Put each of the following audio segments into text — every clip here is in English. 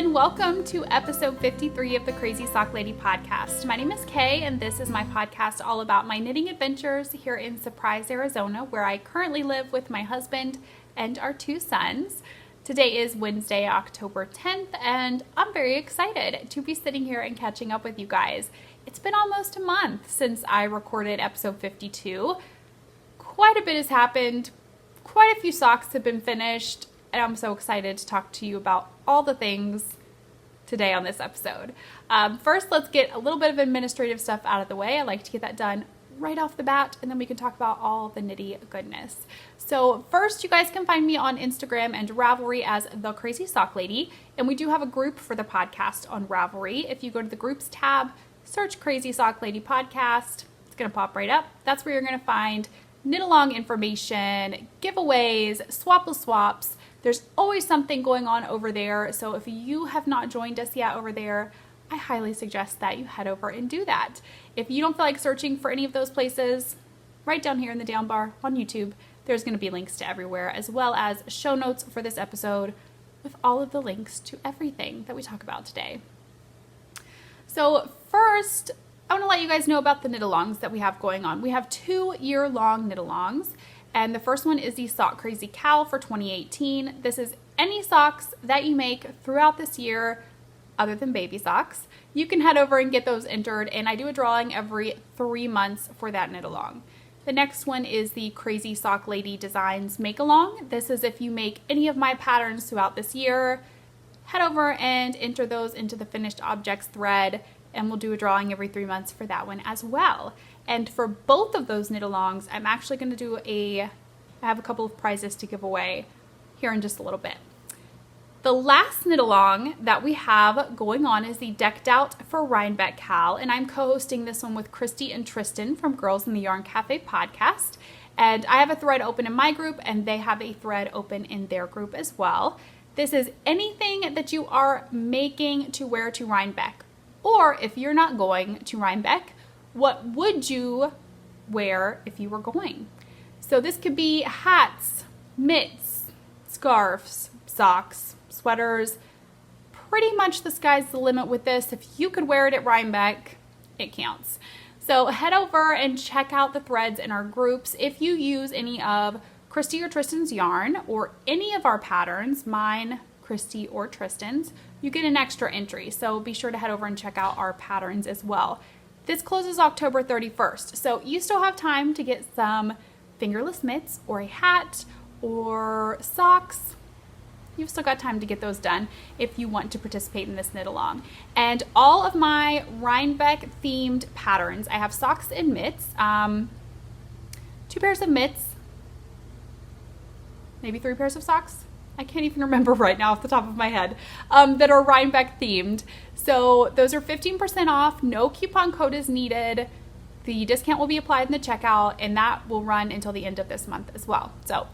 and welcome to episode 53 of the Crazy Sock Lady podcast. My name is Kay, and this is my podcast all about my knitting adventures here in Surprise, Arizona, where I currently live with my husband and our two sons. Today is Wednesday, October 10th, and I'm very excited to be sitting here and catching up with you guys. It's been almost a month since I recorded episode 52. Quite a bit has happened. Quite a few socks have been finished, and I'm so excited to talk to you about all the things today on this episode. First, let's get a little bit of administrative stuff out of the way. I like to get that done right off the bat, and then we can talk about all the nitty goodness. So first, you guys can find me on Instagram and Ravelry as The Crazy Sock Lady, and we do have a group for the podcast on Ravelry. If you go to the groups tab, search Crazy Sock Lady Podcast, it's going to pop right up. That's where you're going to find knit-along information, giveaways, swaps. There's always something going on over there, so if you have not joined us yet over there, I highly suggest that you head over and do that. If you don't feel like searching for any of those places, right down here in the down bar on YouTube, there's going to be links to everywhere, as well as show notes for this episode with all of the links to everything that we talk about today. So first, I want to let you guys know about the knit-alongs that we have going on. We have 2-year-long knit-alongs, and the first one is the Sock Crazy Cow for 2018. This is any socks that you make throughout this year, other than baby socks. You can head over and get those entered, and I do a drawing every 3 months for that knit-along. The next one is the Crazy Sock Lady Designs Make-Along. This is if you make any of my patterns throughout this year. Head over and enter those into the finished objects thread, and we'll do a drawing every 3 months for that one as well. And for both of those knit-alongs, I'm actually going to do I have a couple of prizes to give away here in just a little bit. The last knit-along that we have going on is the Decked Out for Rhinebeck Cal, and I'm co-hosting this one with Christy and Tristan from Girls in the Yarn Cafe podcast. And I have a thread open in my group, and they have a thread open in their group as well. This is anything that you are making to wear to Rhinebeck. Or if you're not going to Rhinebeck, what would you wear if you were going? So this could be hats, mitts, scarves, socks, sweaters. Pretty much the sky's the limit with this. If you could wear it at Rhinebeck, it counts. So head over and check out the threads in our groups. If you use any of Christy or Tristan's yarn or any of our patterns, mine, Christy, or Tristan's, you get an extra entry. So be sure to head over and check out our patterns as well. This closes October 31st, so you still have time to get some fingerless mitts or a hat or socks. You've still got time to get those done if you want to participate in this knit along. And all of my Rhinebeck themed patterns, I have socks and mitts, 2 pairs of mitts, maybe 3 pairs of socks. I can't even remember right now off the top of my head, that are Rhinebeck themed. So those are 15% off. No coupon code is needed. The discount will be applied in the checkout, and that will run until the end of this month as well. So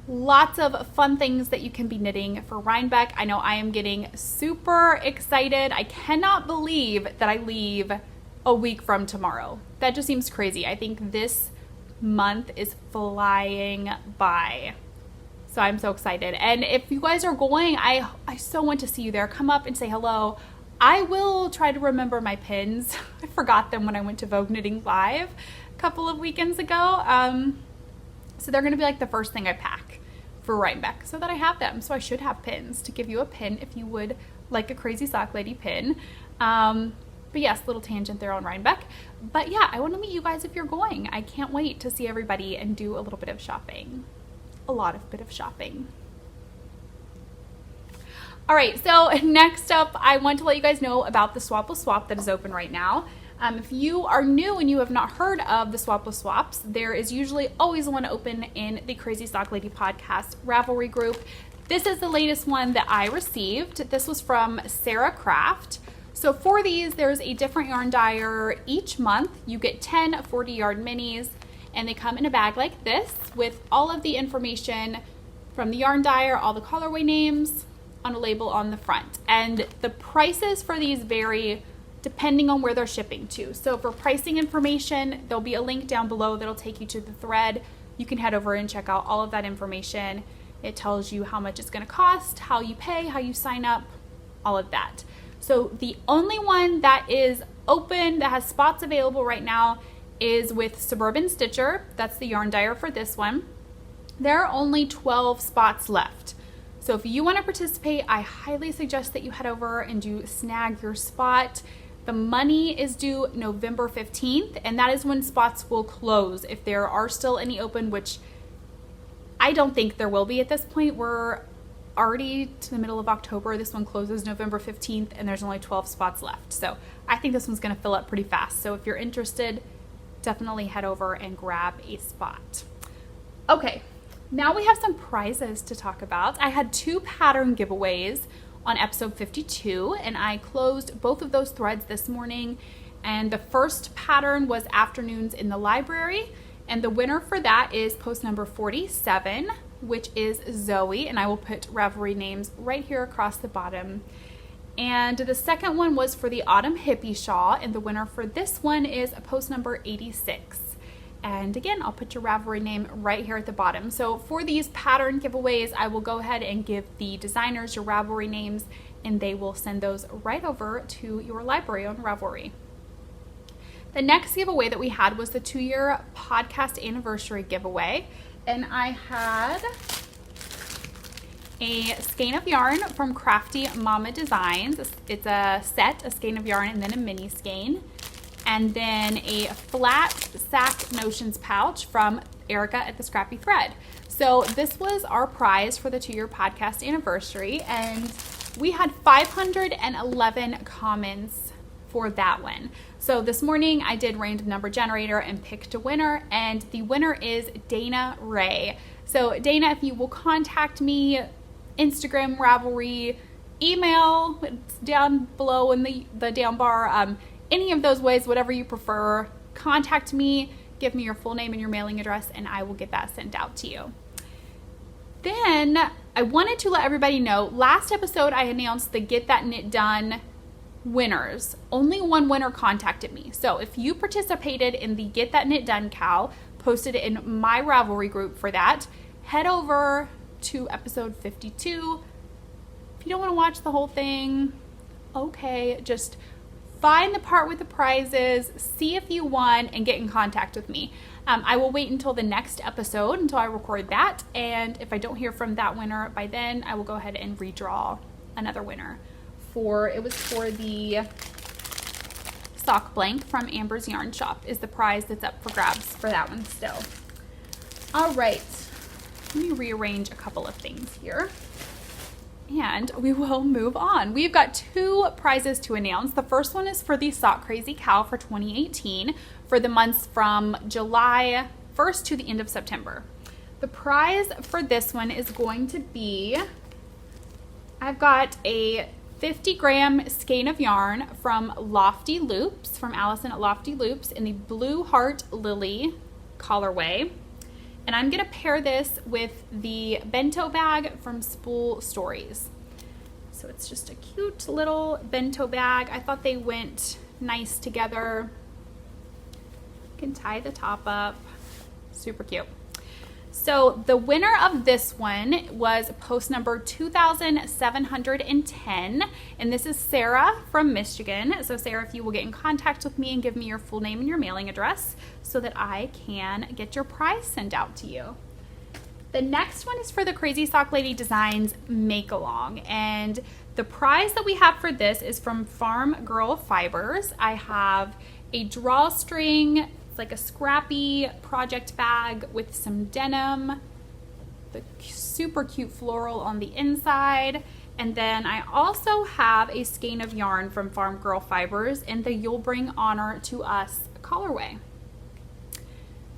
lots of fun things that you can be knitting for Rhinebeck. I know I am getting super excited. I cannot believe that I leave a week from tomorrow. That just seems crazy. I think this month is flying by. So I'm so excited. And if you guys are going, I so want to see you there. Come up and say hello. I will try to remember my pins. I forgot them when I went to Vogue Knitting Live a couple of weekends ago. So they're going to be like the first thing I pack for Rhinebeck so that I have them. So I should have pins to give you a pin if you would like a Crazy Sock Lady pin. But yes, little tangent there on Rhinebeck. But yeah, I want to meet you guys if you're going. I can't wait to see everybody and do a little bit of shopping. A lot of bit of shopping. All right, so next up, I want to let you guys know about the Swap that is open right now. If you are new and you have not heard of the Swaps, there is usually always one open in the Crazy Sock Lady Podcast Ravelry group. This is the latest one that I received. This was from Sarah Craft. So for these, there's a different yarn dyer each month. You get 10 40-yard minis, and they come in a bag like this with all of the information from the yarn dyer, all the colorway names on a label on the front. And the prices for these vary depending on where they're shipping to. So for pricing information, there'll be a link down below that'll take you to the thread. You can head over and check out all of that information. It tells you how much it's going to cost, how you pay, how you sign up, all of that. So the only one that is open, that has spots available right now, is with Suburban Stitcher. That's the yarn dyer for this one. There are only 12 spots left. So if you want to participate, I highly suggest that you head over and you snag your spot. The money is due November 15th, and that is when spots will close. If there are still any open, which I don't think there will be at this point. We're already to the middle of October. This one closes November 15th, and there's only 12 spots left. So I think this one's going to fill up pretty fast. So if you're interested, definitely head over and grab a spot. Okay. Now we have some prizes to talk about. I had 2 pattern giveaways on episode 52, and I closed both of those threads this morning. And the first pattern was Afternoons in the Library, and the winner for that is post number 47, which is Zoe, and I will put Ravelry names right here across the bottom. And the second one was for the Autumn Hippie Shawl, and the winner for this one is post number 86. And again, I'll put your Ravelry name right here at the bottom. So for these pattern giveaways, I will go ahead and give the designers your Ravelry names, and they will send those right over to your library on Ravelry. The next giveaway that we had was the 2-year podcast anniversary giveaway. And I had a skein of yarn from Crafty Mama Designs. It's a set, a skein of yarn, and then a mini skein. And then a flat sack notions pouch from Erica at the Scrappy Thread. So this was our prize for the 2-year podcast anniversary, and we had 511 comments for that one. So this morning I did random number generator and picked a winner, and the winner is Dana Ray. So Dana, if you will contact me, Instagram, Ravelry, email, it's down below in the down bar, any of those ways, whatever you prefer, contact me, give me your full name and your mailing address, and I will get that sent out to you. Then I wanted to let everybody know, last episode I announced the Get That Knit Done winners. Only one winner contacted me. So if you participated in the Get That Knit Done cow, posted it in my Ravelry group for that, head over to episode 52. If you don't want to watch the whole thing, okay, just find the part with the prizes, see if you won, and get in contact with me. I will wait until the next episode, until I record that, and if I don't hear from that winner by then, I will go ahead and redraw another winner. It was for the sock blank from Amber's Yarn Shop is the prize that's up for grabs for that one still. All right, let me rearrange a couple of things here, and we will move on. We've got 2 prizes to announce. The first one is for the Sock Crazy Cow for 2018 for the months from July 1st to the end of September. The prize for this one is going to be, I've got a 50-gram skein of yarn from Lofty Loops, from Allison at Lofty Loops, in the Blue Heart Lily colorway. And I'm gonna pair this with the bento bag from Spool Stories. So it's just a cute little bento bag. I thought they went nice together. You can tie the top up, super cute. So the winner of this one was post number 2710, and this is Sarah from Michigan. So Sarah, if you will get in contact with me and give me your full name and your mailing address so that I can get your prize sent out to you. The next one is for the Crazy Sock Lady Designs Make Along, and the prize that we have for this is from Farm Girl Fibers. I have a drawstring, like a scrappy project bag with some denim, the super cute floral on the inside, and then I also have a skein of yarn from Farm Girl Fibers in the You'll Bring Honor to Us colorway.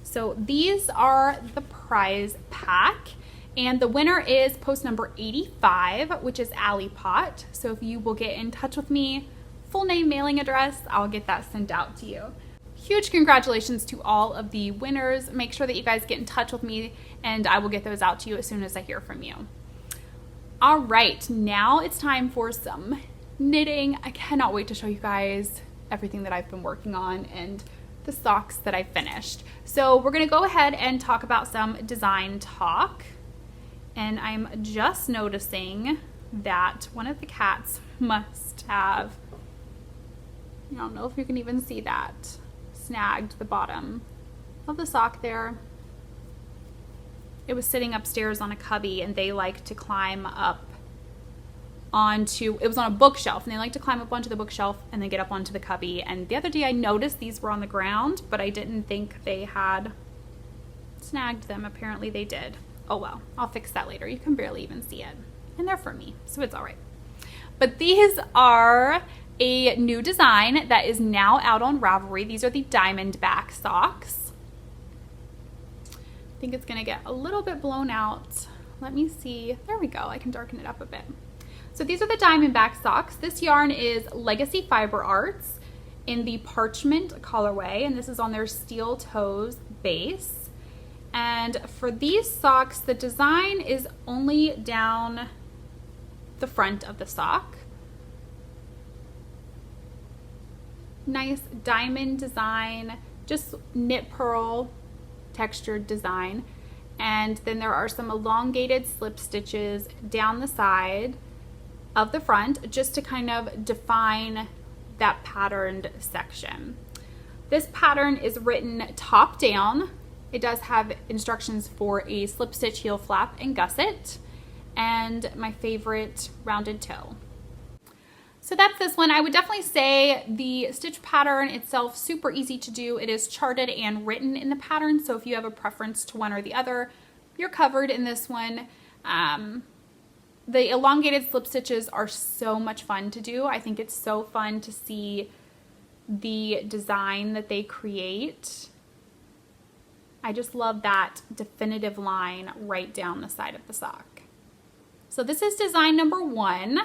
So these are the prize pack, and the winner is post number 85, which is Allie Pot. So if you will get in touch with me, full name, mailing address, I'll get that sent out to you. Huge congratulations to all of the winners. Make sure that you guys get in touch with me, and I will get those out to you as soon as I hear from you. All right, now it's time for some knitting. I cannot wait to show you guys everything that I've been working on and the socks that I finished. So we're gonna go ahead and talk about some design talk. And I'm just noticing that one of the cats must have, I don't know if you can even see that, snagged the bottom of the sock there. It was sitting upstairs on a cubby, and they like to climb up onto, it was on a bookshelf, and they like to climb up onto the bookshelf and then get up onto the cubby. And the other day I noticed these were on the ground, but I didn't think they had snagged them. Apparently they did. Oh well, I'll fix that later. You can barely even see it, and they're for me, so it's all right. But these are a new design that is now out on Ravelry. These are the Diamondback socks. I think it's gonna get a little bit blown out. Let me see. There we go. I can darken it up a bit. So these are the Diamondback socks. This yarn is Legacy Fiber Arts in the Parchment colorway, and this is on their steel toes base. And for these socks, the design is only down the front of the sock. Nice diamond design, just knit purl textured design. And then there are some elongated slip stitches down the side of the front just to kind of define that patterned section. This pattern is written top down. It does have instructions for a slip stitch, heel flap, and gusset, and my favorite, rounded toe. So that's this one. I would definitely say the stitch pattern itself, super easy to do. It is charted and written in the pattern, so if you have a preference to one or the other, you're covered in this one. The elongated slip stitches are so much fun to do. I think it's so fun to see the design that they create. I just love that definitive line right down the side of the sock. So this is design number 1.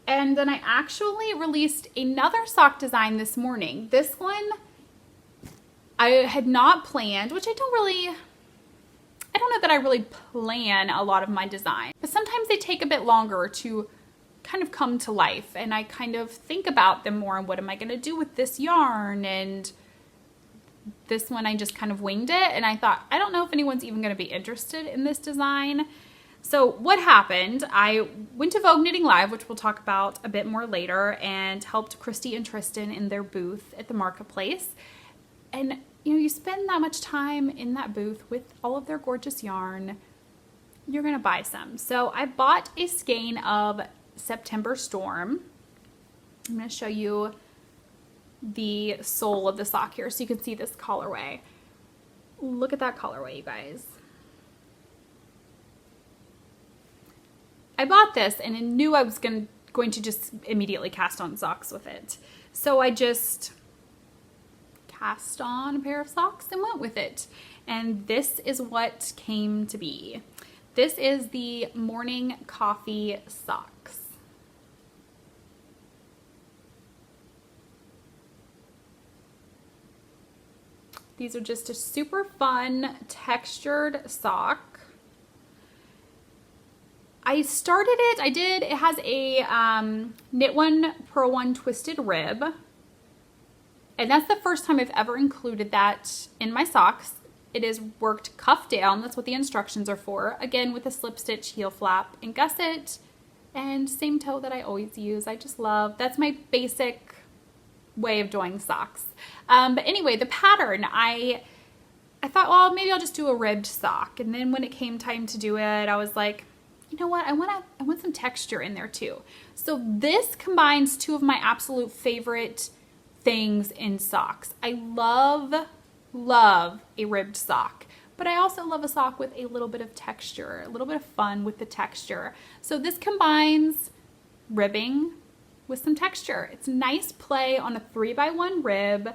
And then I actually released another sock design this morning. This one I had not planned, which I don't know that I really plan a lot of my designs, but sometimes they take a bit longer to kind of come to life, and I kind of think about them more and what am I going to do with this yarn. And this one I just kind of winged it, and I thought, I don't know if anyone's even going to be interested in this design. So what happened, I went to Vogue Knitting Live, which we'll talk about a bit more later, and helped Christy and Tristan in their booth at the marketplace. And you know, you spend that much time in that booth with all of their gorgeous yarn, you're gonna buy some. So I bought a skein of September Storm. I'm gonna show you the sole of the sock here so you can see this colorway. Look at that colorway, you guys. I bought this and I knew I was going to just immediately cast on socks with it. So I just cast on a pair of socks and went with it. And this is what came to be. This is the Morning Coffee socks. These are just a super fun textured sock. I started it, it has a knit one, purl one, twisted rib. And that's the first time I've ever included that in my socks. It is worked cuff down, that's what the instructions are for. Again, with a slip stitch, heel flap, and gusset. And same toe that I always use. I just love, that's my basic way of doing socks. But anyway, the pattern, I thought, well, maybe I'll just do a ribbed sock. And then when it came time to do it, I was like, you know what, I want some texture in there too. So this combines two of my absolute favorite things in socks. I love a ribbed sock, but I also love a sock with a little bit of texture, a little bit of fun with the texture. So this combines ribbing with some texture. It's a nice play on a 3x1 rib.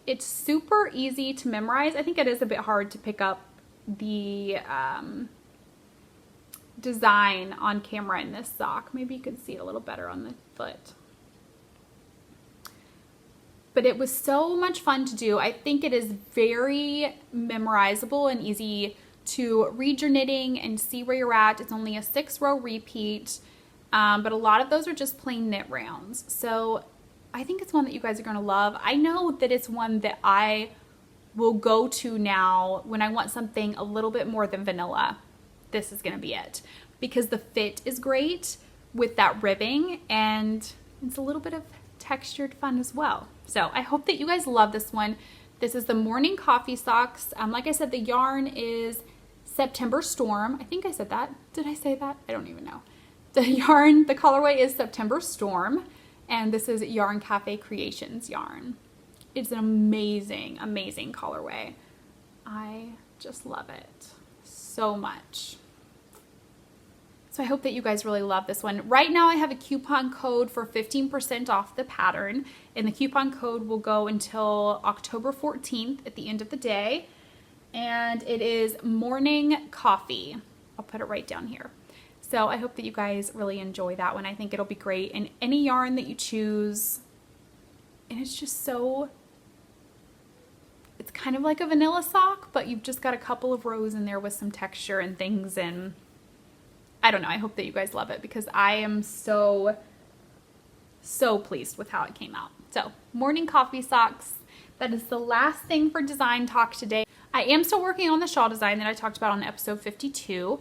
It's super easy to memorize. I think it is a bit hard to pick up the design on camera in this sock. Maybe you can see it a little better on the foot. But it was so much fun to do. I think it is very memorizable and easy to read your knitting and see where you're at. It's only a 6-row repeat, but a lot of those are just plain knit rounds. So I think it's one that you guys are going to love. I know that it's one that I will go to now when I want something a little bit more than vanilla. This is going to be it, because the fit is great. with that ribbing, and it's a little bit of textured fun as well. So I hope that you guys love this one. This is the Morning Coffee Socks. Like I said, the yarn is September Storm. I think I said that. Did I say that? I don't even know. The colorway is September Storm, and this is Yarn Cafe Creations yarn. It's an amazing, amazing colorway. I just love it so much. So I hope that you guys really love this one. Right now I have a coupon code for 15% off the pattern, and the coupon code will go until October 14th at the end of the day. And it is Morning Coffee. I'll put it right down here. So I hope that you guys really enjoy that one. I think it'll be great in any yarn that you choose. And it's just so, it's kind of like a vanilla sock, but you've just got a couple of rows in there with some texture and things, and I don't know. I hope that you guys love it because I am so pleased with how it came out. So, Morning Coffee Socks. That is the last thing for design talk today. I am still working on the shawl design that I talked about on episode 52.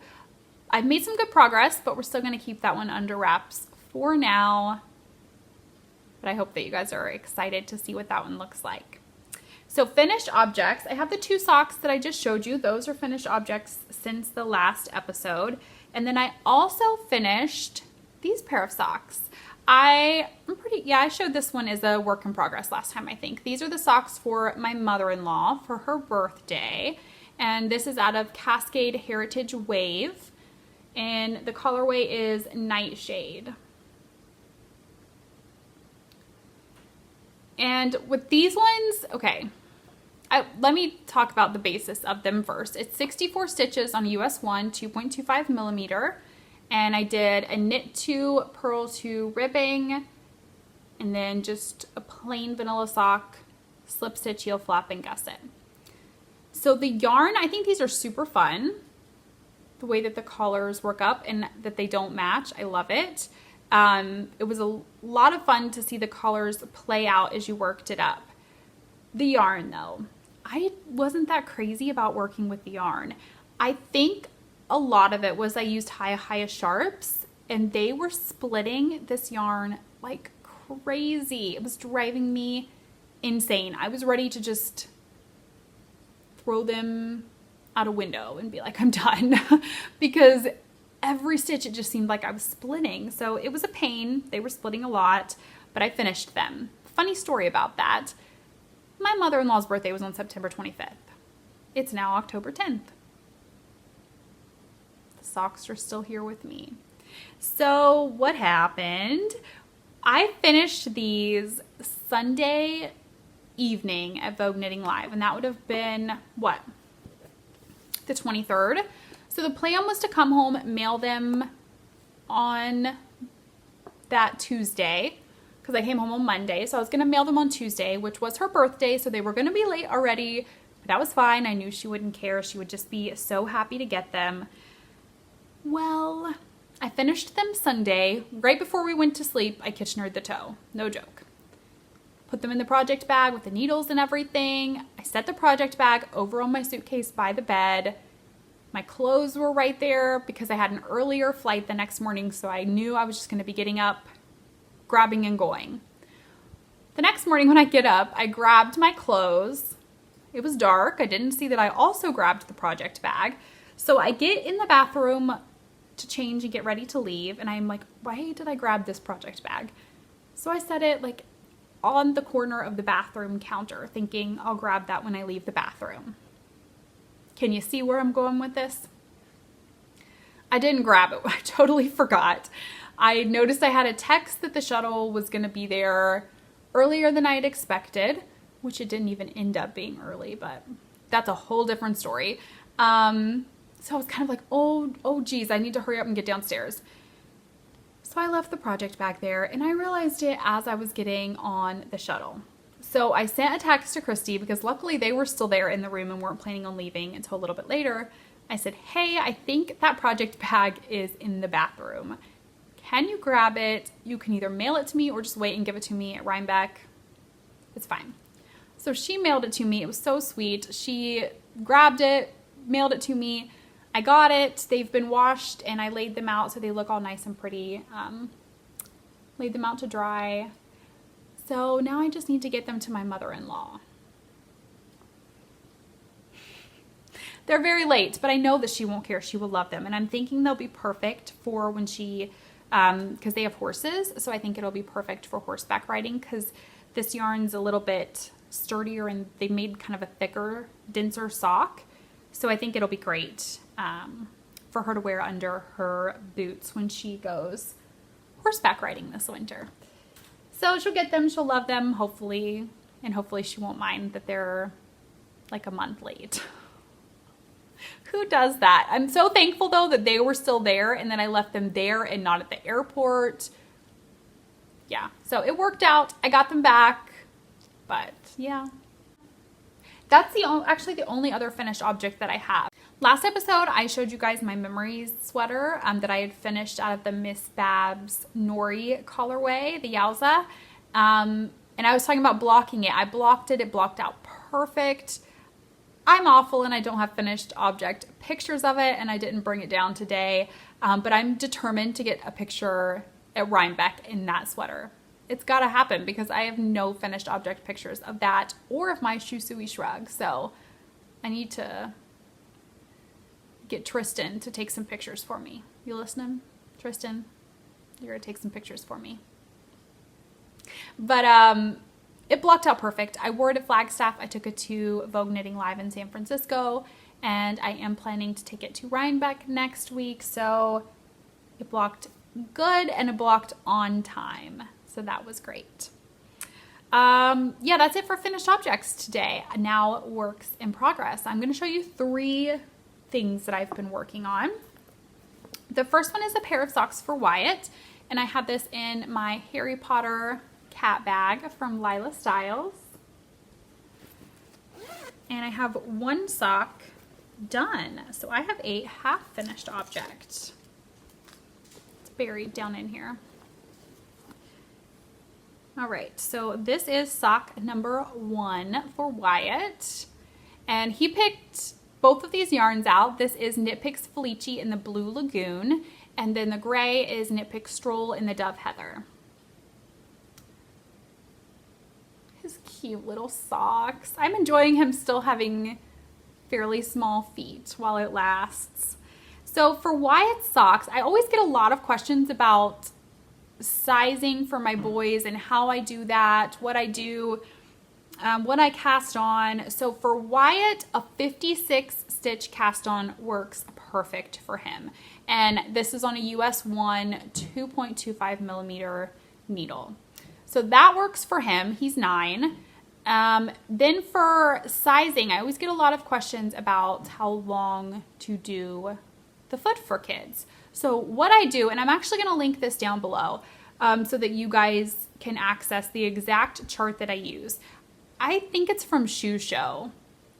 I've made some good progress, but we're still going to keep that one under wraps for now. But I hope that you guys are excited to see what that one looks like. So finished objects. I have the 2 socks that I just showed you. Those are finished objects since the last episode. And then I also finished these pair of socks. I showed this one as a work in progress last time, I think. These are the socks for my mother-in-law for her birthday. And this is out of Cascade Heritage Wave. And the colorway is Nightshade. And with these ones, okay, let me talk about the basis of them first. It's 64 stitches on US 1, 2.25 millimeter. And I did a knit 2, purl 2 ribbing, and then just a plain vanilla sock, slip stitch, heel flap, and gusset. So the yarn, I think these are super fun. The way that the collars work up and that they don't match, I love it. It was a lot of fun to see the colors play out as you worked it up. The yarn though, I wasn't that crazy about working with the yarn. I think a lot of it was I used Hiya Sharps, and they were splitting this yarn like crazy. It was driving me insane. I was ready to just throw them out a window and be like, I'm done because every stitch it just seemed like I was splitting. So it was a pain. They were splitting a lot, but I finished them. Funny story about that. My mother-in-law's birthday was on September 25th. It's now October 10th. The socks are still here with me. So what happened? I finished these Sunday evening at Vogue Knitting Live, and that would have been, what, the 23rd? So the plan was to come home, mail them on that Tuesday, because I came home on Monday. So I was going to mail them on Tuesday, which was her birthday. So they were going to be late already, but that was fine. I knew she wouldn't care. She would just be so happy to get them. Well, I finished them Sunday. Right before we went to sleep, I Kitchenered the toe. No joke. Put them in the project bag with the needles and everything. I set the project bag over on my suitcase by the bed. My clothes were right there because I had an earlier flight the next morning, so I knew I was just going to be getting up, grabbing and going. The next morning when I get up, I grabbed my clothes. It was dark. I didn't see that I also grabbed the project bag. So I get in the bathroom to change and get ready to leave, and I'm like, why did I grab this project bag? So I set it like on the corner of the bathroom counter, thinking I'll grab that when I leave the bathroom. Can you see where I'm going with this? I didn't grab it. I totally forgot. I noticed I had a text that the shuttle was going to be there earlier than I had expected, which it didn't even end up being early, but that's a whole different story. So I was kind of like, oh geez, I need to hurry up and get downstairs. So I left the project bag there, and I realized it as I was getting on the shuttle. So I sent a text to Christy because luckily they were still there in the room and weren't planning on leaving until a little bit later. I said, hey, I think that project bag is in the bathroom. Can you grab it? You can either mail it to me or just wait and give it to me at Rhinebeck. It's fine. So she mailed it to me. It was so sweet. She grabbed it, mailed it to me. I got it. They've been washed and I laid them out so they look all nice and pretty. Laid them out to dry. So now I just need to get them to my mother-in-law. They're very late, but I know that she won't care. She will love them. And I'm thinking they'll be perfect for when she, because they have horses. So I think it'll be perfect for horseback riding because this yarn's a little bit sturdier and they made kind of a thicker, denser sock. So I think it'll be great for her to wear under her boots when she goes horseback riding this winter. So she'll get them, she'll love them, hopefully, and hopefully she won't mind that they're like a month late. Who does that? I'm so thankful though that they were still there and then I left them there and not at the airport. Yeah, so it worked out. I got them back, but yeah. That's actually the only other finished object that I have. Last episode, I showed you guys my memories sweater that I had finished out of the Miss Babs Nori colorway, the Yowza. And I was talking about blocking it. I blocked it. It blocked out perfect. I'm awful and I don't have finished object pictures of it and I didn't bring it down today. But I'm determined to get a picture at Rhinebeck in that sweater. It's got to happen because I have no finished object pictures of that or of my Shusui shrug. So I need to get Tristan to take some pictures for me. You listening? Tristan, you're going to take some pictures for me. But it blocked out perfect. I wore it at Flagstaff. I took it to Vogue Knitting Live in San Francisco. And I am planning to take it to Rhinebeck next week. So it blocked good and it blocked on time. So that was great. Yeah, that's it for finished objects today. Now works in progress. I'm going to show you 3 things that I've been working on. The first one is a pair of socks for Wyatt. And I have this in my Harry Potter cat bag from Lila Styles. And I have 1 sock done. So I have a half finished object. It's buried down in here. All right, so this is sock number 1 for Wyatt. And he picked both of these yarns out. This is Knit Picks Felici in the Blue Lagoon. And then the gray is Knit Picks Stroll in the Dove Heather. His cute little socks. I'm enjoying him still having fairly small feet while it lasts. So for Wyatt's socks, I always get a lot of questions about sizing for my boys and how I do that, what I do, what I cast on. So for Wyatt, a 56 stitch cast on works perfect for him. And this is on a US 1 2.25 millimeter needle. So that works for him. He's 9. Then for sizing, I always get a lot of questions about how long to do the foot for kids. So what I do, and I'm actually going to link this down below so that you guys can access the exact chart that I use. I think it's from Shoe Show,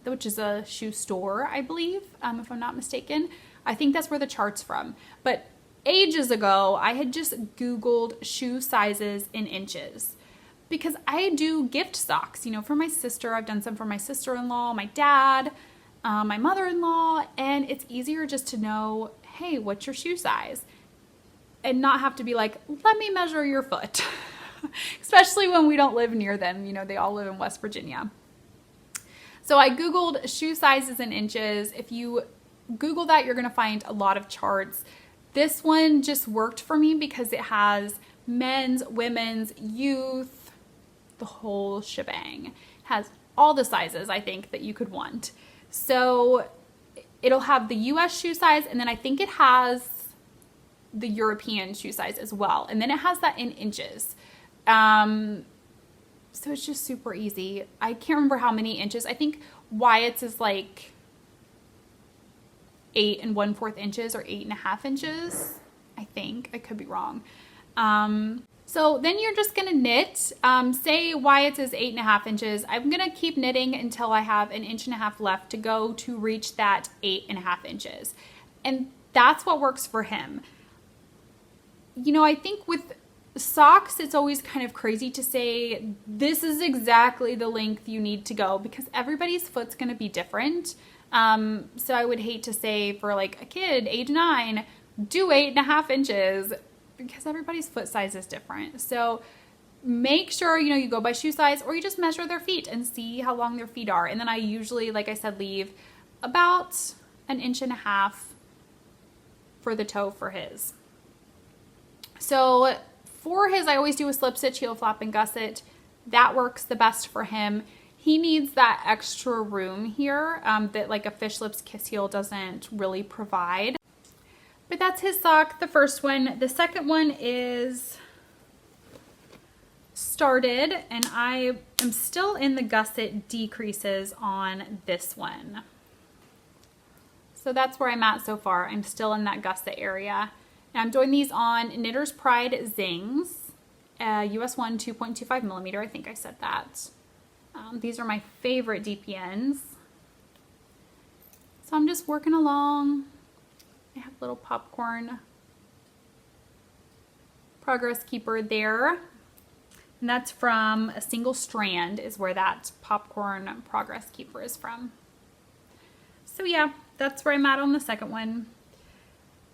which is a shoe store, I believe, if I'm not mistaken. I think that's where the chart's from. But ages ago, I had just Googled shoe sizes in inches because I do gift socks, you know, for my sister. I've done some for my sister-in-law, my dad, my mother-in-law, and it's easier just to know, hey, what's your shoe size? And not have to be like, let me measure your foot. Especially when we don't live near them. You know, they all live in West Virginia. So I Googled shoe sizes in inches. If you Google that, you're going to find a lot of charts. This one just worked for me because it has men's, women's, youth, the whole shebang. It has all the sizes, I think, that you could want. So it'll have the US shoe size, and then I think it has the European shoe size as well. And then it has that in inches. So it's just super easy. I can't remember how many inches. I think Wyatt's is like 8 1/4 inches or 8.5 inches. I think. I could be wrong. So then you're just gonna knit. Say Wyatt's is 8.5 inches. I'm gonna keep knitting until I have 1.5 inches left to go to reach that 8.5 inches. And that's what works for him. You know, I think with socks, it's always kind of crazy to say this is exactly the length you need to go because everybody's foot's going to be different. So I would hate to say for like a kid, age 9, do 8.5 inches, because everybody's foot size is different. So make sure, you go by shoe size, or you just measure their feet and see how long their feet are. And then I usually, like I said, leave about 1.5 inches for the toe for his. So for his, I always do a slip stitch, heel flap, and gusset. That works the best for him. He needs that extra room here that like a fish lips kiss heel doesn't really provide. But that's his sock, the first one. The second one is started, and I am still in the gusset decreases on this one. So that's where I'm at so far. I'm still in that gusset area. And I'm doing these on Knitter's Pride Zings, US 1 2.25 millimeter. I think I said that. These are my favorite DPNs. So I'm just working along. I have little popcorn progress keeper there. And that's from a single strand is where that popcorn progress keeper is from. So yeah, that's where I'm at on the second one.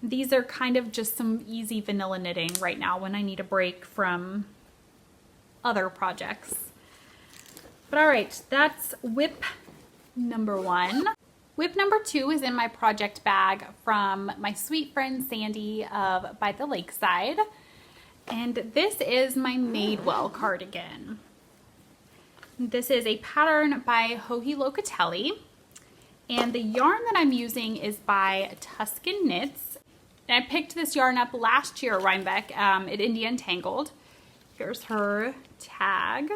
These are kind of just some easy vanilla knitting right now when I need a break from other projects. But all right, that's whip number 1. Whip number 2 is in my project bag from my sweet friend Sandy of By the Lakeside. And this is my Madewell cardigan. This is a pattern by Joji Locatelli. And the yarn that I'm using is by Tuscan Knits. And I picked this yarn up last year, Rhinebeck, at India Entangled. Here's her tag.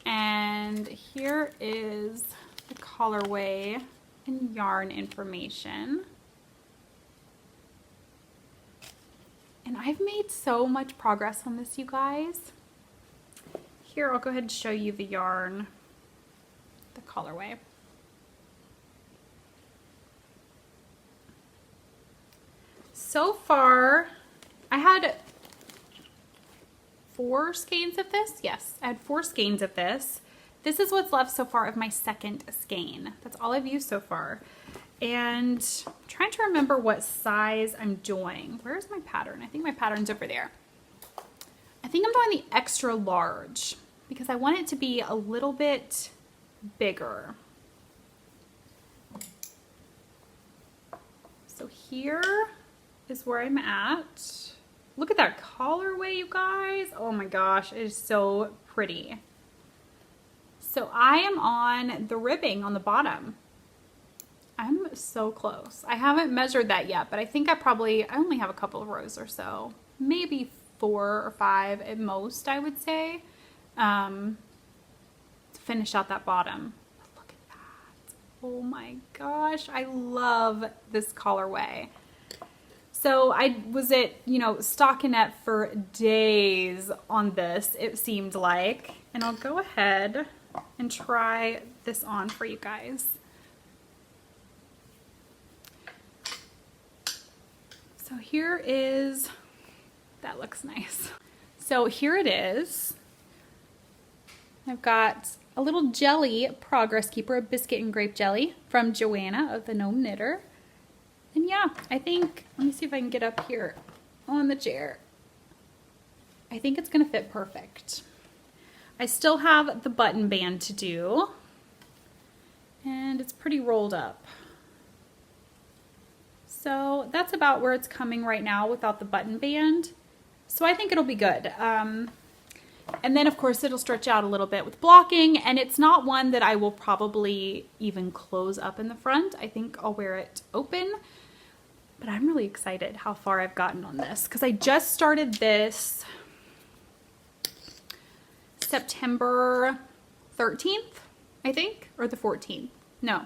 And here is the colorway and yarn information. And I've made so much progress on this, you guys. Here, I'll go ahead and show you the yarn, the colorway. So far, I had 4 skeins of this. Yes, I had 4 skeins of this. This is what's left so far of my second skein. That's all I've used so far. And I'm trying to remember what size I'm doing. Where's my pattern? I think my pattern's over there. I think I'm doing the extra large because I want it to be a little bit bigger. So here is where I'm at. Look at that colorway, you guys. Oh my gosh, it is so pretty. So I am on the ribbing on the bottom. I'm so close. I haven't measured that yet, but I think I only have a couple of rows or so. Maybe 4 or 5 at most, I would say, to finish out that bottom. But look at that. Oh my gosh, I love this colorway. So I was at, stockinette for days on this, it seemed like. And I'll go ahead and try this on for you guys. So here is, that looks nice. So here it is. I've got a little jelly progress keeper, a biscuit and grape jelly from Joanna of the Gnome Knitter. And yeah, I think, let me see if I can get up here on the chair. I think it's gonna fit perfect. I still have the button band to do, and it's pretty rolled up. So that's about where it's coming right now without the button band. So I think it'll be good. And then of course it'll stretch out a little bit with blocking, and it's not one that I will probably even close up in the front. I think I'll wear it open, but I'm really excited how far I've gotten on this because I just started this September 13th, I think, or the 14th. No,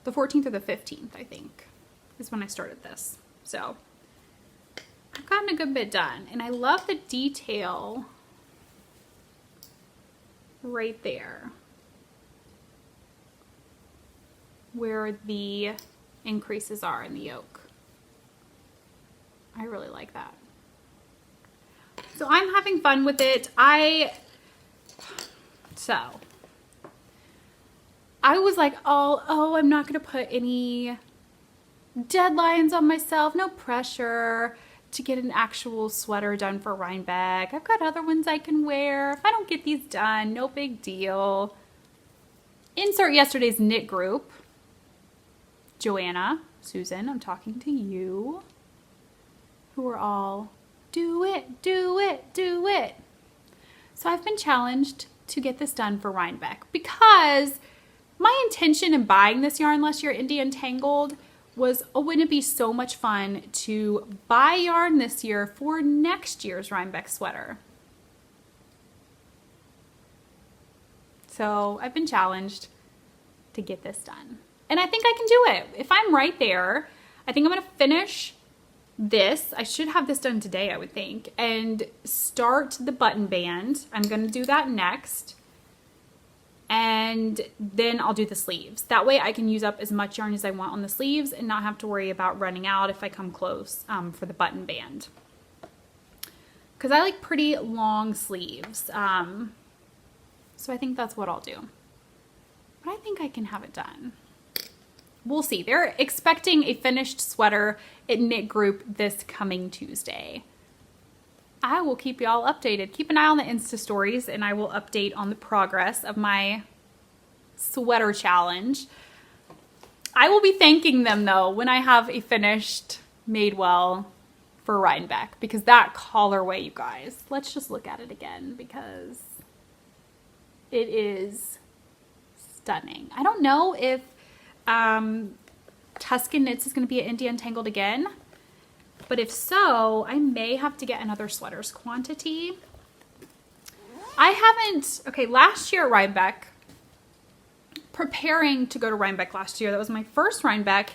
the 14th or the 15th, I think, is when I started this. So I've gotten a good bit done, and I love the detail right there where the increases are in the yoke. I really like that. So I'm having fun with it. I I was like, oh, I'm not going to put any deadlines on myself. No pressure to get an actual sweater done for Rhinebeck. I've got other ones I can wear. If I don't get these done, no big deal. Insert yesterday's knit group. Joanna, Susan, I'm talking to you, who are all, do it, do it, do it. So I've been challenged to get this done for Rhinebeck because my intention in buying this yarn last year, Indie Untangled, was, wouldn't it be so much fun to buy yarn this year for next year's Rhinebeck sweater? So I've been challenged to get this done. And I think I can do it. If I'm right there, I think I'm going to finish this. I should have this done today, I would think, and start the button band. I'm going to do that next. And then I'll do the sleeves. That way I can use up as much yarn as I want on the sleeves and not have to worry about running out if I come close for the button band. Because I like pretty long sleeves. So I think that's what I'll do. But I think I can have it done. We'll see. They're expecting a finished sweater at Knit Group this coming Tuesday. I will keep y'all updated. Keep an eye on the Insta stories and I will update on the progress of my sweater challenge. I will be thanking them though when I have a finished Madewell for Rhinebeck, because that colorway, you guys, let's just look at it again because it is stunning. I don't know if Tuscan Knits is going to be at Indie Untangled again. But if so, I may have to get another sweaters quantity. I haven't, okay, last year at Rhinebeck, preparing to go to Rhinebeck last year, that was my first Rhinebeck,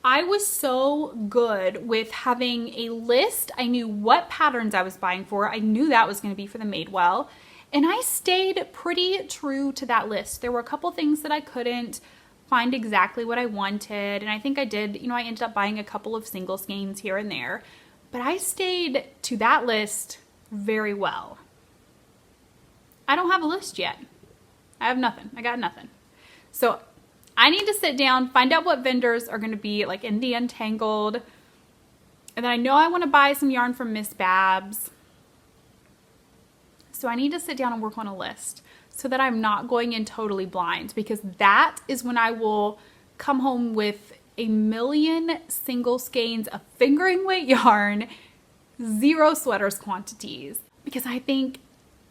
I was so good with having a list. I knew what patterns I was buying for. I knew that was going to be for the Madewell. And I stayed pretty true to that list. There were a couple things that I couldn't find exactly what I wanted, and I think I did, you know, I ended up buying a couple of single skeins here and there, but I stayed to that list very well. I don't have a list yet. I have nothing. I got nothing. So I need to sit down, find out what vendors are going to be like Indie Untangled, and then I know I want to buy some yarn from Miss Babs. So I need to sit down and work on a list so that I'm not going in totally blind, because that is when I will come home with a million single skeins of fingering weight yarn, 0 sweaters quantities, because I think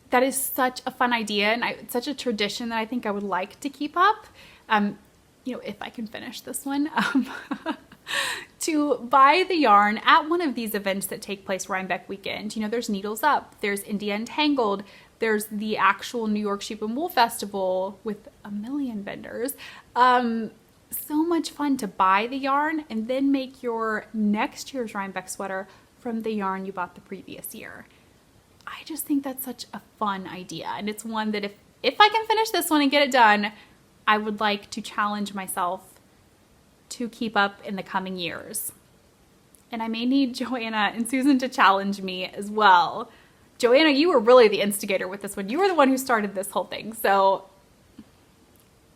that is such a fun idea and it's such a tradition that I think I would like to keep up. You know, if I can finish this one, to buy the yarn at one of these events that take place Rhinebeck weekend. You know, there's Needles Up, there's Indie Untangled, there's the actual New York Sheep and Wool Festival with a million vendors. So much fun to buy the yarn and then make your next year's Rhinebeck sweater from the yarn you bought the previous year. I just think that's such a fun idea. And it's one that if I can finish this one and get it done, I would like to challenge myself to keep up in the coming years. And I may need Joanna and Susan to challenge me as well. Joanna, you were really the instigator with this one. You were the one who started this whole thing. So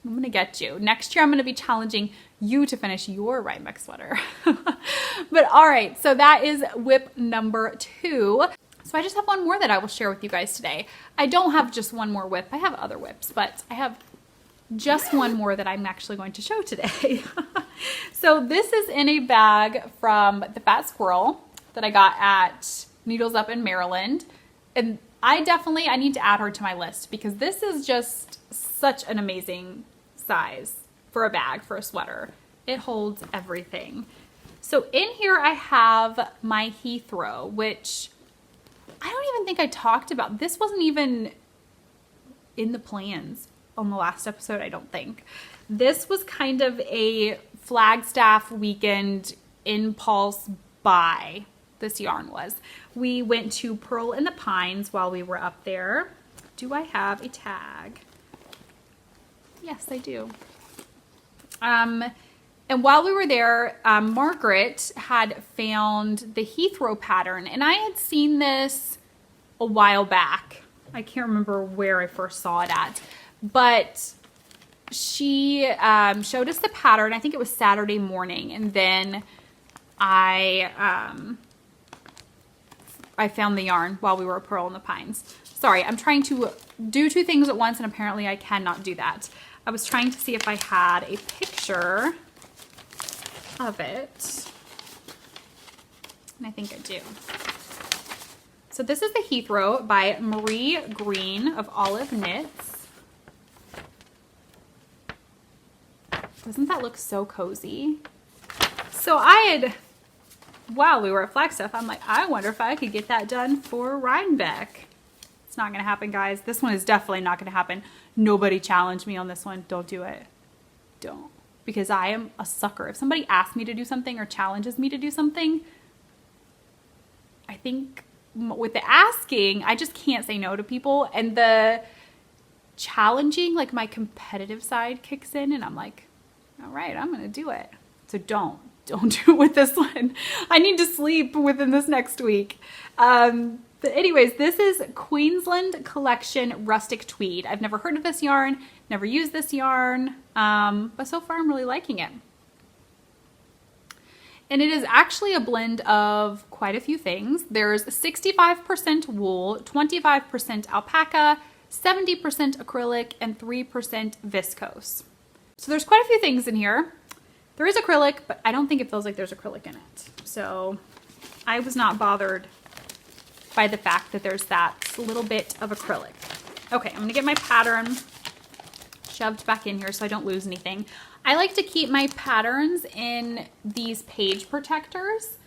I'm going to get you. Next year, I'm going to be challenging you to finish your Rhinebeck sweater. But all right, so that is whip number 2. So I just have one more that I will share with you guys today. I don't have just one more whip. I have other whips, but I have just one more that I'm actually going to show today. So this is in a bag from the Fat Squirrel that I got at Needles Up in Maryland. And I need to add her to my list because this is just such an amazing size for a bag, for a sweater. It holds everything. So in here I have my Heathrow, which I don't even think I talked about. This wasn't even in the plans on the last episode, I don't think. This was kind of a Flagstaff weekend impulse buy. This yarn was. We went to Pearl in the Pines while we were up there. Do I have a tag? Yes, I do. And while we were there, Margaret had found the Heathrow pattern, and I had seen this a while back. I can't remember where I first saw it at, but she showed us the pattern. I think it was Saturday morning, and then I found the yarn while we were at Pearl in the Pines. Sorry, I'm trying to do two things at once, and apparently I cannot do that. I was trying to see if I had a picture of it, and I think I do. So this is the Heathrow by Marie Green of Olive Knits. Doesn't that look so cozy? So while we were at Flagstaff, I'm like, I wonder if I could get that done for Rhinebeck. It's not going to happen, guys. This one is definitely not going to happen. Nobody challenged me on this one. Don't do it. Don't. Because I am a sucker. If somebody asks me to do something or challenges me to do something, I think with the asking, I just can't say no to people. And the challenging, like my competitive side kicks in, and I'm like, all right, I'm going to do it. So don't do it with this one. I need to sleep within this next week. But anyways, this is Queensland Collection Rustic Tweed. I've never heard of this yarn, never used this yarn, but so far I'm really liking it. And it is actually a blend of quite a few things. There's 65% wool, 25% alpaca, 70% acrylic, and 3% viscose. So there's quite a few things in here. There is acrylic, but I don't think it feels like there's acrylic in it. So I was not bothered by the fact that there's that little bit of acrylic. Okay, I'm gonna get my pattern shoved back in here so I don't lose anything. I like to keep my patterns in these page protectors.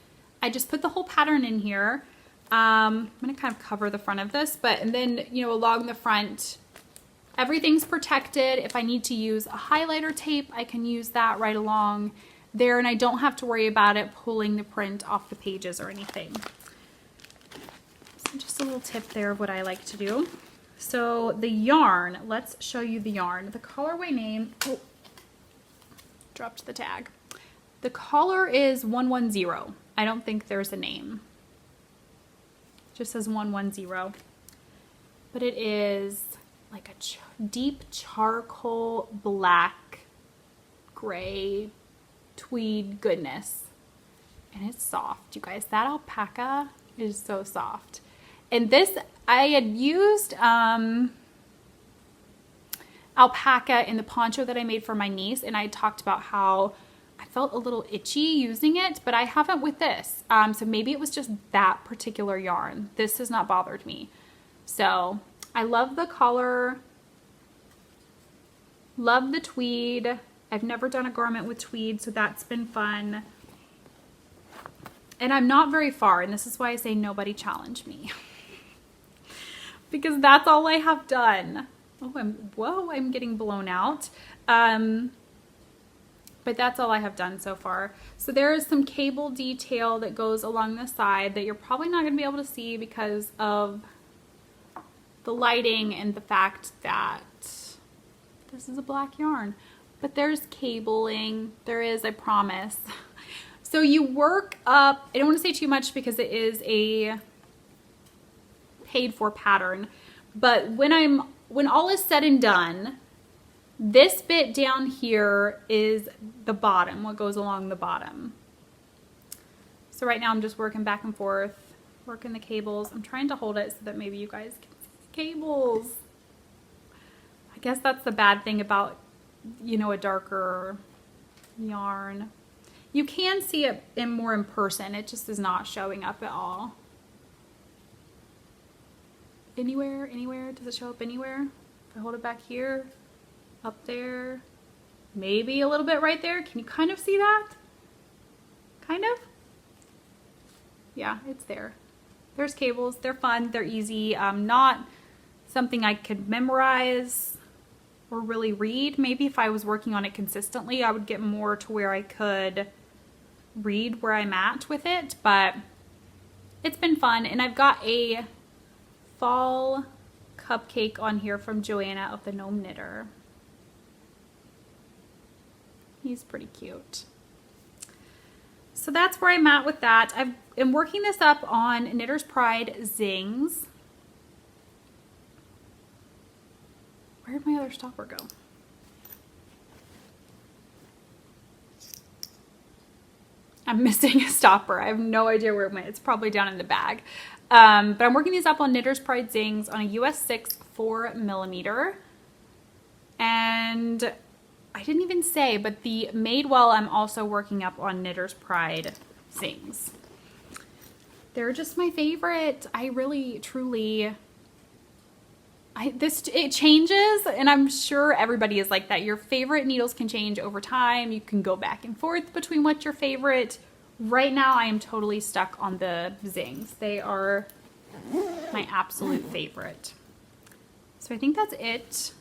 I just put the whole pattern in here. I'm gonna kind of cover the front of this, and then, you know, along the front, everything's protected. If I need to use a highlighter tape, I can use that right along there, and I don't have to worry about it pulling the print off the pages or anything. So just a little tip there of what I like to do. So the yarn, let's show you the yarn. The colorway name, oh, dropped the tag. The color is 110. I don't think there's a name. It just says 110. But it is like a deep charcoal black gray tweed goodness. And it's soft, you guys. That alpaca is so soft. And this, I had used alpaca in the poncho that I made for my niece, and I talked about how I felt a little itchy using it, but I haven't with this. So maybe it was just that particular yarn. This has not bothered me. So I love the color, love the tweed. I've never done a garment with tweed, so that's been fun. And I'm not very far, and this is why I say nobody challenge me. Because that's all I have done. Oh, I'm getting blown out. But that's all I have done so far. So there is some cable detail that goes along the side that you're probably not going to be able to see because of the lighting and the fact that this is a black yarn. But there's cabling. There is, I promise. So you work up, I don't want to say too much because it is a paid for pattern, but when all is said and done, this bit down here is the bottom, what goes along the bottom. So right now I'm just working back and forth, working the cables. I'm trying to hold it so that maybe you guys can see the cables. I guess that's the bad thing about, you know, a darker yarn. You can see it more in person. It just is not showing up at all. Anywhere? Does it show up anywhere? If I hold it back here, up there, maybe a little bit right there. Can you kind of see that? Kind of? Yeah, it's there. There's cables. They're fun. They're easy. Not something I could memorize or really read. Maybe if I was working on it consistently, I would get more to where I could read where I'm at with it, but it's been fun. And I've got a fall cupcake on here from Joanna of the Gnome Knitter. He's pretty cute. So that's where I'm at with that. I'm working this up on Knitter's Pride Zings. Where'd my other stopper go? I'm missing a stopper. I have no idea where it went. It's probably down in the bag. But I'm working these up on Knitter's Pride Zings on a US 6 4mm. And I didn't even say, but the Madewell I'm also working up on Knitter's Pride Zings. They're just my favorite. I really, truly... it changes, and I'm sure everybody is like that. Your favorite needles can change over time. You can go back and forth between what's your favorite. Right now, I am totally stuck on the Zings. They are my absolute favorite. So I think that's it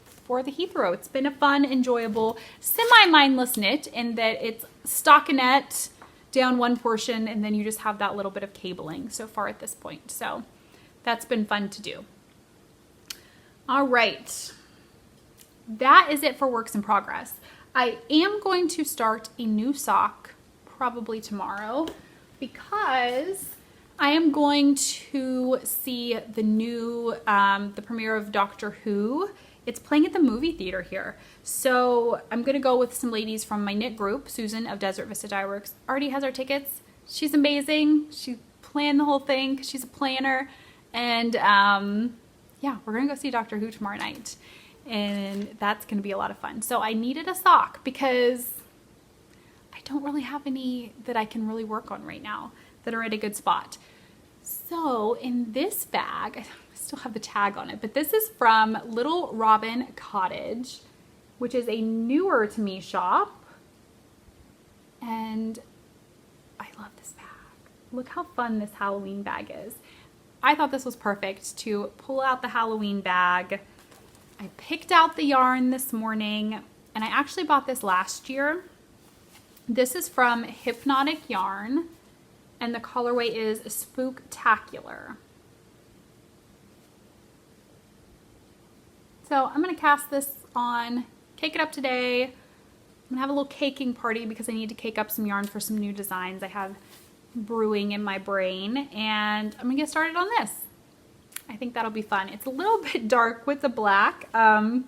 for the Heathrow. It's been a fun, enjoyable, semi-mindless knit in that it's stockinette down one portion, and then you just have that little bit of cabling so far at this point. So that's been fun to do. All right, that is it for works in progress. I am going to start a new sock probably tomorrow because I am going to see the new, the premiere of Doctor Who. It's playing at the movie theater here. So I'm going to go with some ladies from my knit group. Susan of Desert Vista Dye Works already has our tickets. She's amazing. She planned the whole thing because she's a planner. And yeah, we're going to go see Doctor Who tomorrow night. And that's going to be a lot of fun. So I needed a sock because I don't really have any that I can really work on right now that are at a good spot. So in this bag, I still have the tag on it, but this is from Little Robin Cottage, which is a newer to me shop. And I love this bag. Look how fun this Halloween bag is. I thought this was perfect to pull out the Halloween bag. I picked out the yarn this morning, and I actually bought this last year. This is from Hypnotic Yarn, and the colorway is Spooktacular. So I'm going to cast this on, cake it up today. I'm going to have a little caking party because I need to cake up some yarn for some new designs I have brewing in my brain, and I'm gonna get started on this. I think that'll be fun. It's a little bit dark with the black, so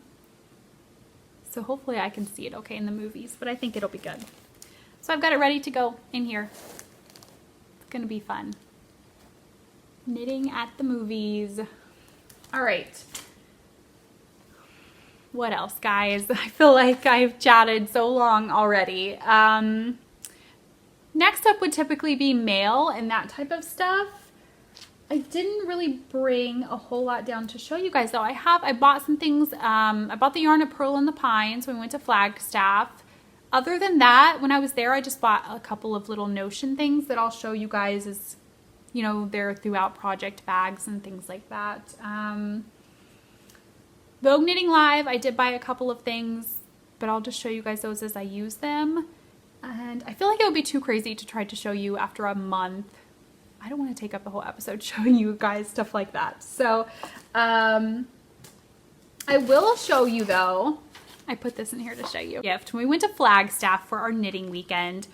hopefully I can see it okay in the movies, but I think it'll be good. So I've got it ready to go in here. It's gonna be fun. Knitting at the movies. All right. What else, guys? I feel like I've chatted so long already. Next up would typically be mail and that type of stuff. I didn't really bring a whole lot down to show you guys though. I bought some things. I bought the yarn of Pearl in the Pines when we went to Flagstaff. Other than that, when I was there, I just bought a couple of little Notion things that I'll show you guys as, you know, they're throughout project bags and things like that. Vogue Knitting Live, I did buy a couple of things, but I'll just show you guys those as I use them. And I feel like it would be too crazy to try to show you after a month. I don't want to take up the whole episode showing you guys stuff like that. So I will show you though. I put this in here to show you. Gift. When we went to Flagstaff for our knitting weekend,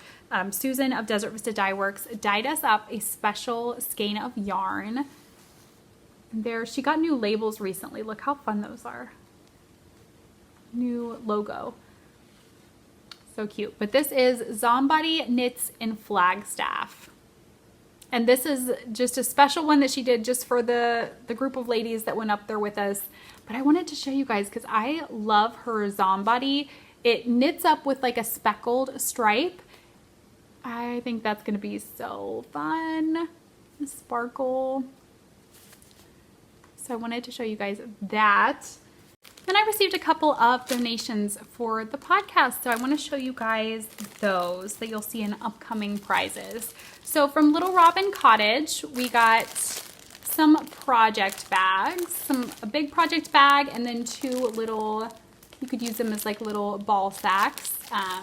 Susan of Desert Vista Dye Works dyed us up a special skein of yarn. There, she got new labels recently. Look how fun those are. New logo. So cute. But this is Zombody Knits in Flagstaff. And this is just a special one that she did just for the group of ladies that went up there with us. But I wanted to show you guys because I love her Zombody. It knits up with like a speckled stripe. I think that's going to be so fun. Sparkle. So I wanted to show you guys that. Then I received a couple of donations for the podcast, so I want to show you guys those that you'll see in upcoming prizes. So from Little Robin Cottage, we got some project bags, a big project bag, and then two little, you could use them as like little ball sacks. I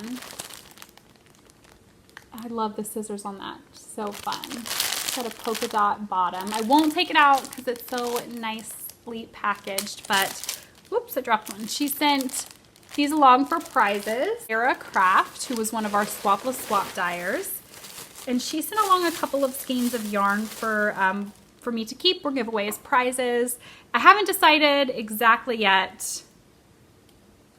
love the scissors on that, so fun. It's got a polka dot bottom. I won't take it out because it's so nicely packaged, but whoops, I dropped one. She sent these along for prizes. Sarah Craft, who was one of our Swapless Swap dyers, and she sent along a couple of skeins of yarn for me to keep or give away as prizes. I haven't decided exactly yet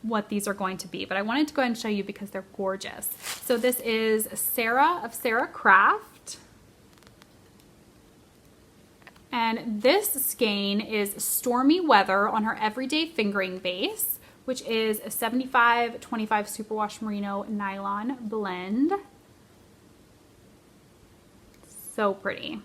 what these are going to be, but I wanted to go ahead and show you because they're gorgeous. So this is Sarah of Sarah Craft. And this skein is Stormy Weather on her Everyday Fingering Base, which is a 75-25 Superwash Merino nylon blend. So pretty.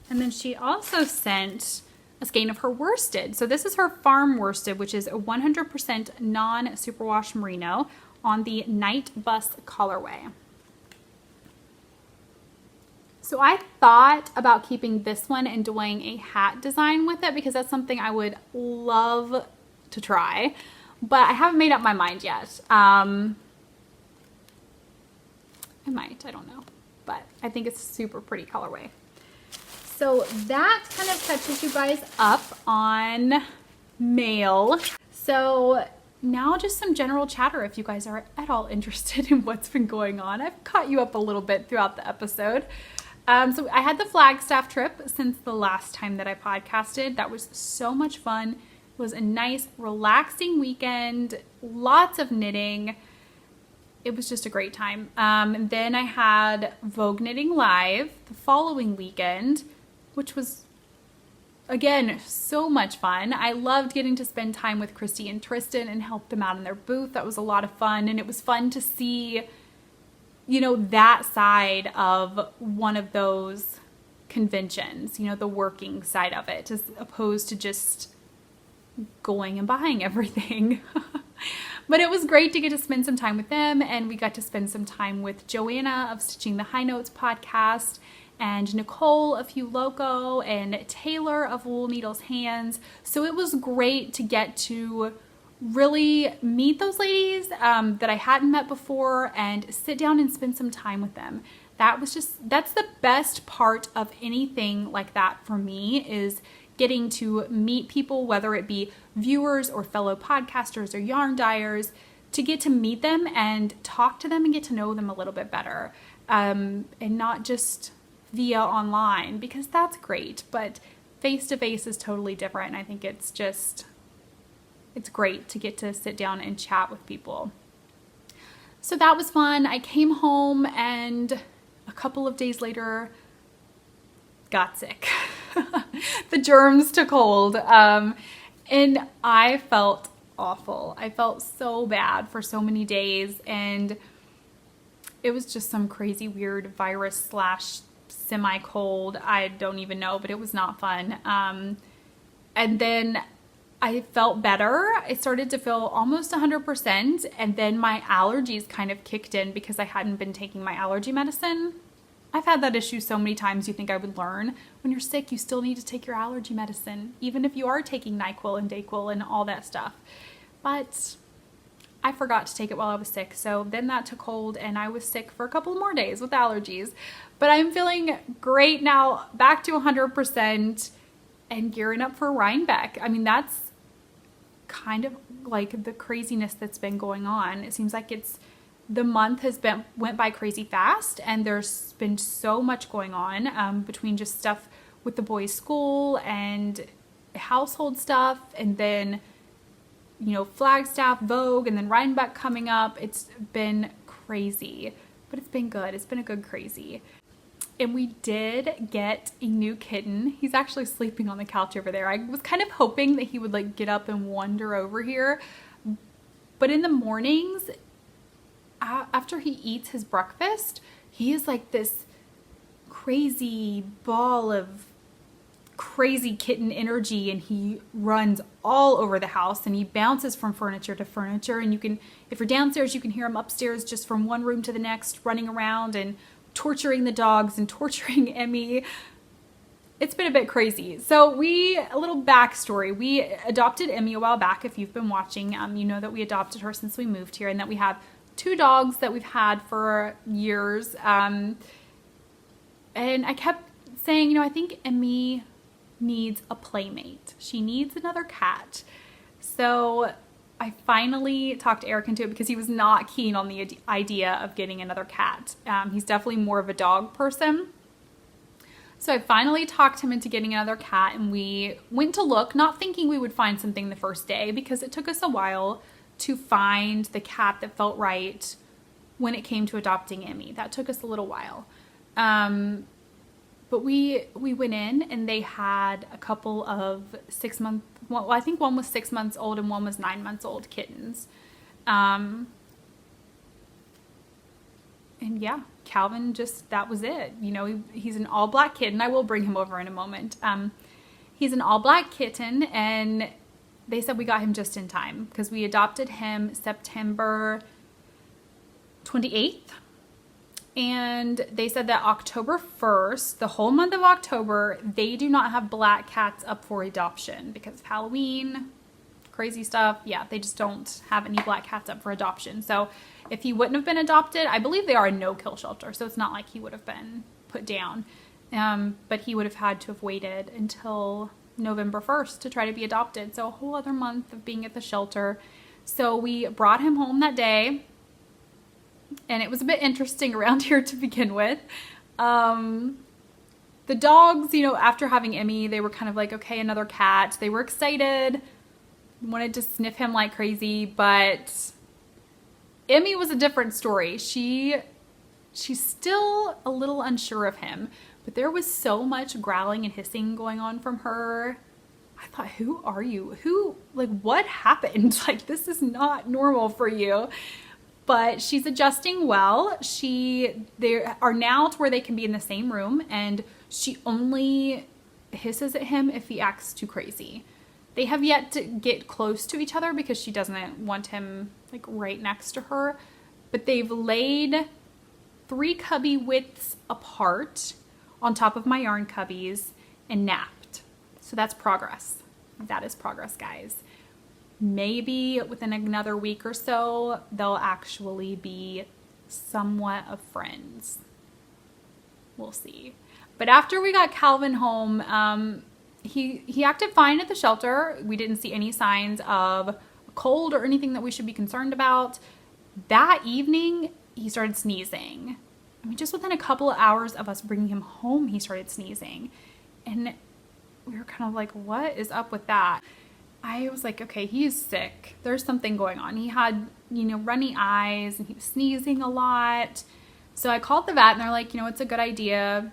And then she also sent a skein of her worsted. So this is her farm worsted, which is a 100% non-superwash merino on the Night Bus colorway. So I thought about keeping this one and doing a hat design with it because that's something I would love to try, but I haven't made up my mind yet. I might, I don't know, but I think it's a super pretty colorway. So that kind of catches you guys up on mail. So now just some general chatter if you guys are at all interested in what's been going on. I've caught you up a little bit throughout the episode. So I had the Flagstaff trip since the last time that I podcasted. That was so much fun. It was a nice, relaxing weekend, lots of knitting. It was just a great time. And then I had Vogue Knitting Live the following weekend, which was, again, so much fun. I loved getting to spend time with Christy and Tristan and help them out in their booth. That was a lot of fun. And it was fun to see, you know, that side of one of those conventions, you know, the working side of it, as opposed to just going and buying everything. But it was great to get to spend some time with them, and we got to spend some time with Joanna of Stitching the High Notes podcast, and Nicole of Hugh Loco, and Taylor of Wool Needles Hands. So it was great to get to really meet those ladies that I hadn't met before and sit down and spend some time with them. That's the best part of anything like that for me, is getting to meet people, whether it be viewers or fellow podcasters or yarn dyers, to get to meet them and talk to them and get to know them a little bit better, and not just via online, because that's great, but face-to-face is totally different. And I think it's great to get to sit down and chat with people. So that was fun. I came home and a couple of days later got sick. The germs took hold, and I felt awful. I felt so bad for so many days, and it was just some crazy weird virus / semi-cold. I don't even know, but it was not fun. And then I felt better. I started to feel almost 100%, and then my allergies kind of kicked in because I hadn't been taking my allergy medicine. I've had that issue so many times. You think I would learn. When you're sick, you still need to take your allergy medicine, even if you are taking NyQuil and DayQuil and all that stuff. But I forgot to take it while I was sick. So then that took hold, and I was sick for a couple more days with allergies. But I'm feeling great now, back to 100% and gearing up for Rhinebeck. I mean, that's kind of like the craziness that's been going on. It seems like the month went by crazy fast, and there's been so much going on between just stuff with the boys' school and household stuff, and then, you know, Flagstaff, Vogue, and then Rhinebeck coming up. It's been crazy, but it's been good. It's been a good crazy. And we did get a new kitten. He's actually sleeping on the couch over there. I was kind of hoping that he would like get up and wander over here, but in the mornings, after he eats his breakfast, he is like this crazy ball of crazy kitten energy, and he runs all over the house, and he bounces from furniture to furniture, and if you're downstairs, you can hear him upstairs just from one room to the next, running around and torturing the dogs and torturing Emmy. It's been a bit crazy. So a little backstory. We adopted Emmy a while back. If you've been watching, you know that we adopted her since we moved here, and that we have 2 dogs that we've had for years. And I kept saying, you know, I think Emmy needs a playmate. She needs another cat. So I finally talked Eric into it because he was not keen on the idea of getting another cat. He's definitely more of a dog person. So I finally talked him into getting another cat, and we went to look, not thinking we would find something the first day because it took us a while to find the cat that felt right when it came to adopting Emmy. That took us a little while. But we went in, and they had a couple of 6 month, well, I think one was 6 months old and one was 9 months old kittens. And yeah, Calvin that was it. You know, he's an all black kitten. I will bring him over in a moment. He's an all black kitten, and they said we got him just in time because we adopted him September 28th. And they said that October 1st, the whole month of October, they do not have black cats up for adoption because of Halloween, crazy stuff. Yeah, they just don't have any black cats up for adoption. So if he wouldn't have been adopted, I believe they are a no-kill shelter, so it's not like he would have been put down. But he would have had to have waited until November 1st to try to be adopted. So a whole other month of being at the shelter. So we brought him home that day. And it was a bit interesting around here to begin with. The dogs, you know, after having Emmy, they were kind of like, okay, another cat. They were excited, wanted to sniff him like crazy, but Emmy was a different story. She's still a little unsure of him, but there was so much growling and hissing going on from her. I thought, who are you? What happened? Like, this is not normal for you. But she's adjusting well. They are now to where they can be in the same room, and she only hisses at him if he acts too crazy. They have yet to get close to each other because she doesn't want him like right next to her. But they've laid 3 cubby widths apart on top of my yarn cubbies and napped. So that's progress. That is progress, guys. Maybe within another week or so, they'll actually be somewhat of friends. We'll see. But after we got Calvin home, he acted fine at the shelter. We didn't see any signs of a cold or anything that we should be concerned about. That evening, he started sneezing. I mean, just within a couple of hours of us bringing him home, he started sneezing. And we were kind of like, what is up with that? I was like, okay, he's sick. There's something going on. He had, runny eyes, and he was sneezing a lot. So I called the vet, and they're like, it's a good idea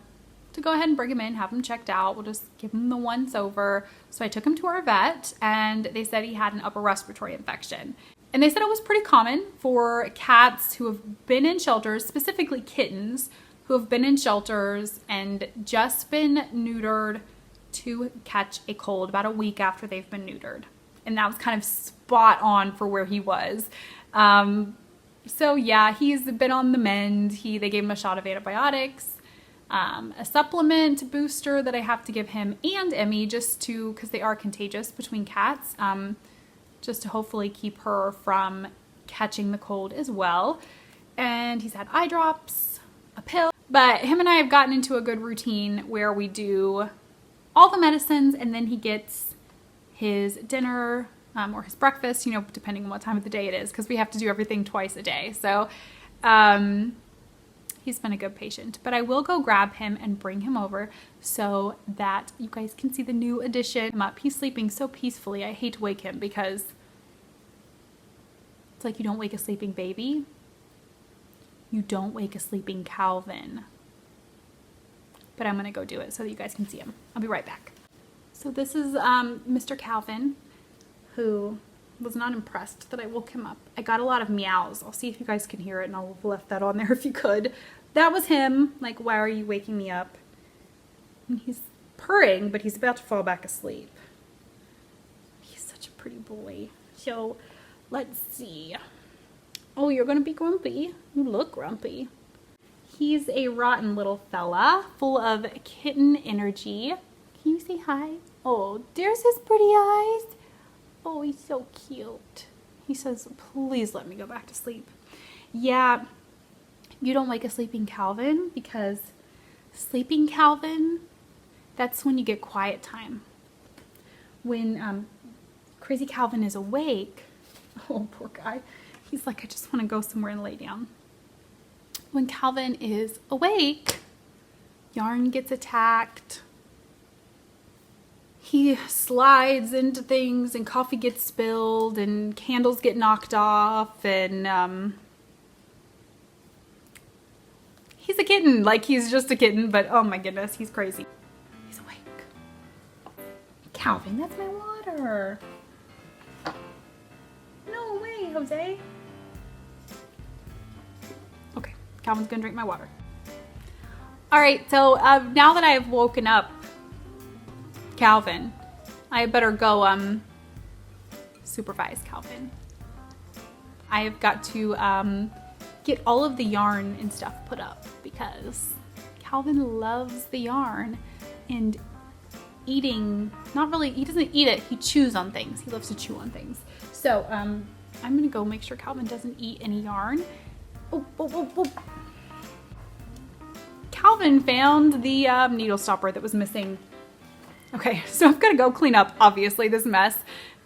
to go ahead and bring him in, have him checked out. We'll just give him the once over. So I took him to our vet, and they said he had an upper respiratory infection. And they said it was pretty common for cats who have been in shelters, specifically kittens, who have been in shelters and just been neutered to catch a cold about a week after they've been neutered. And that was kind of spot on for where he was. So yeah, he's been on the mend. They gave him a shot of antibiotics, a supplement booster that I have to give him and Emmy because they are contagious between cats, just to hopefully keep her from catching the cold as well. And he's had eye drops, a pill. But him and I have gotten into a good routine where we do all the medicines, and then he gets his dinner or his breakfast, depending on what time of the day it is, because we have to do everything twice a day. So he's been a good patient. But I will go grab him and bring him over so that you guys can see the new addition. He's sleeping so peacefully. I hate to wake him because it's like you don't wake a sleeping baby. You don't wake a sleeping Calvin. But I'm going to go do it so that you guys can see him. I'll be right back. So this is Mr. Calvin, who was not impressed that I woke him up. I got a lot of meows. I'll see if you guys can hear it, and I'll have left that on there if you could. That was him. Like, why are you waking me up? And he's purring, but he's about to fall back asleep. He's such a pretty boy. So let's see. Oh, you're going to be grumpy. You look grumpy. He's a rotten little fella, full of kitten energy. Can you say hi? Oh, there's his pretty eyes. Oh, he's so cute. He says, please let me go back to sleep. Yeah, you don't like a sleeping Calvin, because sleeping Calvin, that's when you get quiet time. When crazy Calvin is awake, oh, poor guy. He's like, I just want to go somewhere and lay down. When Calvin is awake, Yarn gets attacked. He slides into things and coffee gets spilled and candles get knocked off and he's a kitten. Like, he's just a kitten, but oh my goodness, he's crazy. He's awake. Calvin, that's my water. No way, Jose. Okay, Calvin's gonna drink my water. All right, so now that I've woken up Calvin, I better go supervise Calvin. I have got to get all of the yarn and stuff put up because Calvin loves the yarn and eating, not really, he doesn't eat it, he chews on things. He loves to chew on things. So I'm gonna go make sure Calvin doesn't eat any yarn. Oh, oh, oh, oh. Calvin found the needle stopper that was missing. Okay, so I'm gonna go clean up, obviously, this mess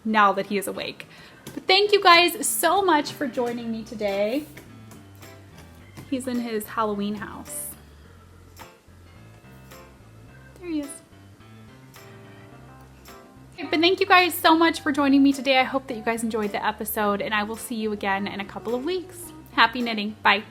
now that he is awake. But thank you guys so much for joining me today. He's in his Halloween house. There he is. Okay, but thank you guys so much for joining me today. I hope that you guys enjoyed the episode, and I will see you again in a couple of weeks. Happy knitting. Bye.